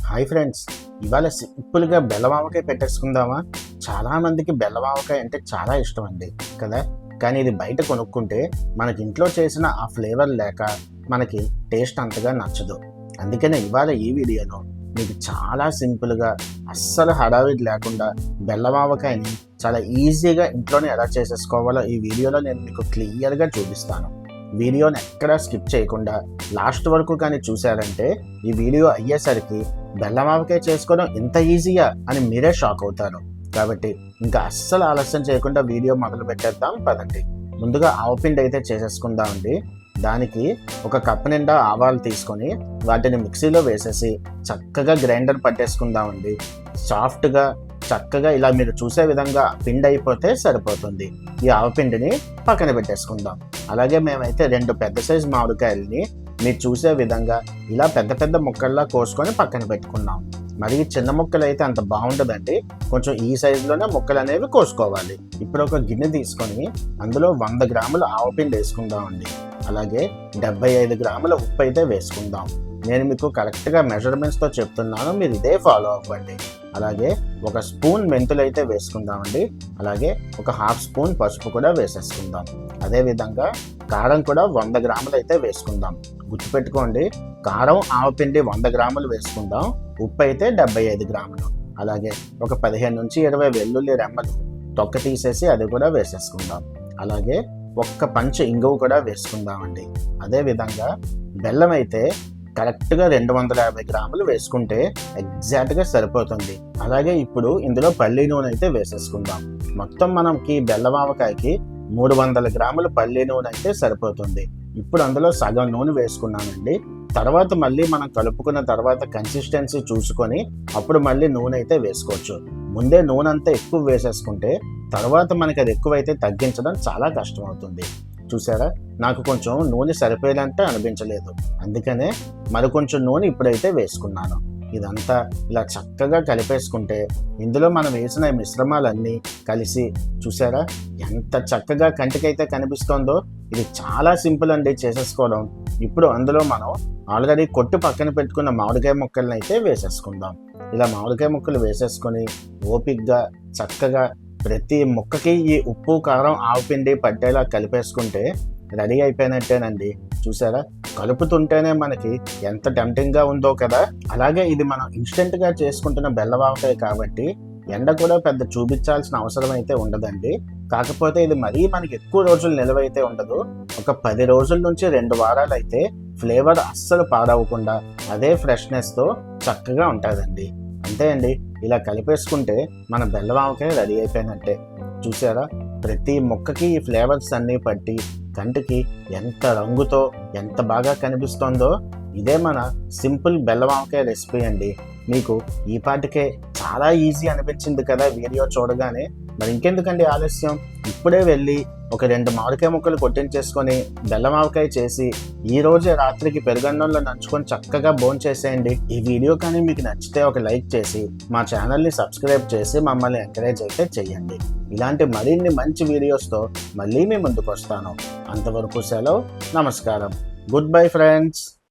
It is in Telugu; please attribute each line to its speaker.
Speaker 1: హాయ్ ఫ్రెండ్స్, ఇవాళ సింపుల్గా బెల్లమావకాయ పెట్టేసుకుందామా? చాలామందికి బెల్లమావకాయ అంటే చాలా ఇష్టం అండి కదా. కానీ ఇది బయట కొనుక్కుంటే మనకి ఇంట్లో చేసిన ఆ ఫ్లేవర్ లేక మనకి టేస్ట్ అంతగా నచ్చదు. అందుకనే ఇవాళ ఈ వీడియోలో మీకు చాలా సింపుల్గా, అస్సలు హడావిడి లేకుండా బెల్లమావకాయని చాలా ఈజీగా ఇంట్లోనే ఎలా చేసేసుకోవాలో ఈ వీడియోలో నేను మీకు క్లియర్గా చూపిస్తాను. వీడియోని ఎక్కడా స్కిప్ చేయకుండా లాస్ట్ వరకు కానీ చూశారంటే ఈ వీడియో అయ్యేసరికి బెల్లమావకాయ చేసుకోవడం ఇంత ఈజీయా అని మీరే షాక్ అవుతారు. కాబట్టి ఇంకా అస్సలు ఆలస్యం చేయకుండా వీడియో మొదలు పెట్టేద్దాం పదండి. ముందుగా ఆవపిండి అయితే చేసేసుకుందామండి. దానికి ఒక కప్పు నిండా ఆవాలు తీసుకొని వాటిని మిక్సీలో వేసేసి చక్కగా గ్రైండర్ పట్టేసుకుందామండి. సాఫ్ట్గా చక్కగా ఇలా మీరు చూసే విధంగా పిండి అయిపోతే సరిపోతుంది. ఈ ఆవపిండిని పక్కన పెట్టేసుకుందాం. అలాగే మేమైతే 2 పెద్ద సైజు మామిడికాయలని మీరు చూసే విధంగా ఇలా పెద్ద పెద్ద ముక్కల్లా కోసుకొని పక్కన పెట్టుకున్నాం. మరి చిన్న ముక్కలు అయితే అంత బాగుండదండి, కొంచెం ఈ సైజులోనే ముక్కలు అనేవి కోసుకోవాలి. ఇప్పుడు ఒక గిన్నె తీసుకొని అందులో 100 గ్రాముల ఆవపిండి వేసుకుందామండి. అలాగే 75 గ్రాముల ఉప్పు అయితే వేసుకుందాం. నేను మీకు కరెక్ట్గా మెజర్మెంట్స్తో చెప్తున్నాను, మీరు ఇదే ఫాలో అవ్వండి. అలాగే ఒక స్పూన్ మెంతులు అయితే వేసుకుందామండి. అలాగే ఒక ½ స్పూన్ పసుపు కూడా వేసేసుకుందాం. అదేవిధంగా కారం కూడా 100 గ్రాములు అయితే వేసుకుందాం. గుర్తుపెట్టుకోండి, కారం ఆవపిండి 100 గ్రాములు వేసుకుందాం, ఉప్పు అయితే 75 గ్రాములు. అలాగే ఒక 15 నుంచి 20 వెల్లుల్లి రెమ్మలు తొక్క తీసేసి అది కూడా వేసేసుకుందాం. అలాగే ఒక్క పంచు ఇంగువ కూడా వేసుకుందామండి. అదేవిధంగా బెల్లం అయితే కరెక్ట్గా 250 గ్రాములు వేసుకుంటే ఎగ్జాక్ట్గా సరిపోతుంది. అలాగే ఇప్పుడు ఇందులో పల్లి నూనె అయితే వేసేసుకుందాం. మొత్తం మనకి బెల్లమావకాయకి 300 గ్రాముల పల్లి నూనె అయితే సరిపోతుంది. ఇప్పుడు అందులో సగం నూనె వేసుకున్నానండి. తర్వాత మళ్ళీ మనం కలుపుకున్న తర్వాత కన్సిస్టెన్సీ చూసుకొని అప్పుడు మళ్ళీ నూనె అయితే వేసుకోవచ్చు. ముందే నూనె అంతా ఎక్కువ వేసేసుకుంటే తర్వాత మనకి అది ఎక్కువైతే తగ్గించడం చాలా కష్టం అవుతుంది. చూసారా, నాకు కొంచెం నూనె సరిపోయేదంటే అనిపించలేదు, అందుకనే మరి కొంచెం నూనె ఇప్పుడైతే వేసుకున్నాను. ఇదంతా ఇలా చక్కగా కలిపేసుకుంటే ఇందులో మనం వేసిన మిశ్రమాలన్నీ కలిసి చూసారా ఎంత చక్కగా కంటికైతే కనిపిస్తోందో. ఇది చాలా సింపుల్ అండి చేసేసుకోవడం. ఇప్పుడు అందులో మనం ఆల్రెడీ కొట్టి పక్కన పెట్టుకున్న మామిడికాయ ముక్కలను అయితే వేసేసుకుందాం. ఇలా మామిడికాయ ముక్కలు వేసేసుకొని ఓపిక్గా చక్కగా ప్రతి ముక్కకి ఈ ఉప్పు కారం ఆవపిండి పట్టేలా కలిపేసుకుంటే రెడీ అయిపోయినట్టేనండి. చూసారా, కలుపుతుంటేనే మనకి ఎంత టెంప్టింగ్గా ఉందో కదా. అలాగే ఇది మనం ఇన్స్టెంట్గా చేసుకుంటున్న బెల్లమావకాయ కాబట్టి ఎండ కూడా పెద్ద చూపించాల్సిన అవసరం అయితే ఉండదండి. కాకపోతే ఇది మరీ మనకి ఎక్కువ రోజులు నిల్వ అయితే ఉండదు. ఒక 10 రోజుల నుంచి 2 వారాలు అయితే ఫ్లేవర్ అస్సలు పాడవకుండా అదే ఫ్రెష్నెస్తో చక్కగా ఉంటుందండి. అంతే అండి, ఇలా కలిపేసుకుంటే మన బెల్లమావకాయ రెడీ అయిపోయినట్టే. చూసారా, ప్రతి ముక్కకి ఈ ఫ్లేవర్స్ అన్నీ పట్టి కంటికి ఎంత రంగుతో ఎంత బాగా కనిపిస్తోందో. ఇదే మన సింపుల్ బెల్లమావకాయ రెసిపీ అండి. మీకు ఈ పాటికే చాలా ఈజీ అనిపించింది కదా వీడియో చూడగానే. మరి ఇంకెందుకండి ఆలస్యం, ఇప్పుడే వెళ్ళి ఒక 2 మామిడికాయ ముక్కలు కొట్టించేసుకొని బెల్లమావకాయ చేసి ఈ రోజే రాత్రికి పెరుగన్నంలో నంచుకొని చక్కగా భోంచేసేయండి. ఈ వీడియో కానీ మీకు నచ్చితే ఒక లైక్ చేసి మా ఛానల్ని సబ్స్క్రైబ్ చేసి మమ్మల్ని ఎంకరేజ్ అయితే చేయండి. ఇలాంటి మరిన్ని మంచి వీడియోస్తో మళ్ళీ మీ ముందుకు వస్తాను. అంతవరకు సెలవు, నమస్కారం, గుడ్ బై ఫ్రెండ్స్.